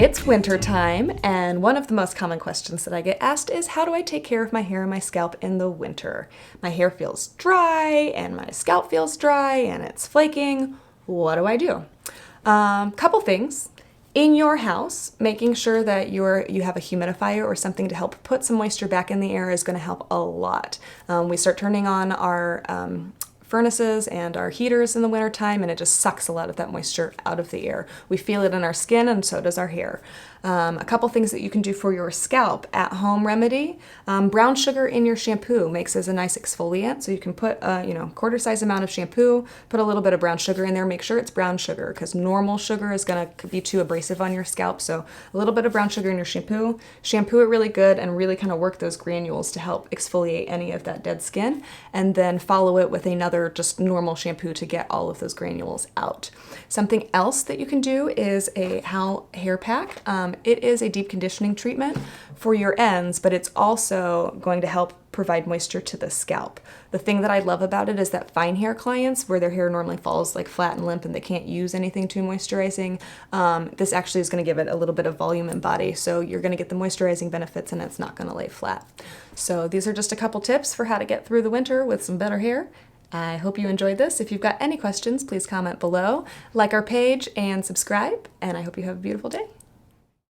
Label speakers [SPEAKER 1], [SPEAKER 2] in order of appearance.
[SPEAKER 1] It's winter time, and one of the most common questions that I get asked is, how do I take care of my hair and my scalp in the winter? My hair feels dry and my scalp feels dry and it's flaking. What do I do? Couple things. In your house, making sure that you have a humidifier or something to help put some moisture back in the air is going to help a lot. We start turning on our furnaces and our heaters in the wintertime, and it just sucks a lot of that moisture out of the air. We feel it in our skin, and so does our hair. A couple things that you can do for your scalp, at-home remedy. Brown sugar in your shampoo makes as a nice exfoliant, so you can put a quarter size amount of shampoo, put a little bit of brown sugar in there. Make sure it's brown sugar, because normal sugar is going to be too abrasive on your scalp. So a little bit of brown sugar in your shampoo. Shampoo it really good and really kind of work those granules to help exfoliate any of that dead skin, and then follow it with another just normal shampoo to get all of those granules out. Something else that you can do is a hair pack. It is a deep conditioning treatment for your ends, but it's also going to help provide moisture to the scalp. The thing that I love about it is that fine hair clients, where their hair normally falls like flat and limp and they can't use anything too moisturizing, this actually is going to give it a little bit of volume and body, so you're going to get the moisturizing benefits and it's not going to lay flat. So these are just a couple tips for how to get through the winter with some better hair. I hope you enjoyed this. If you've got any questions, please comment below, like our page, and subscribe, and I hope you have a beautiful day.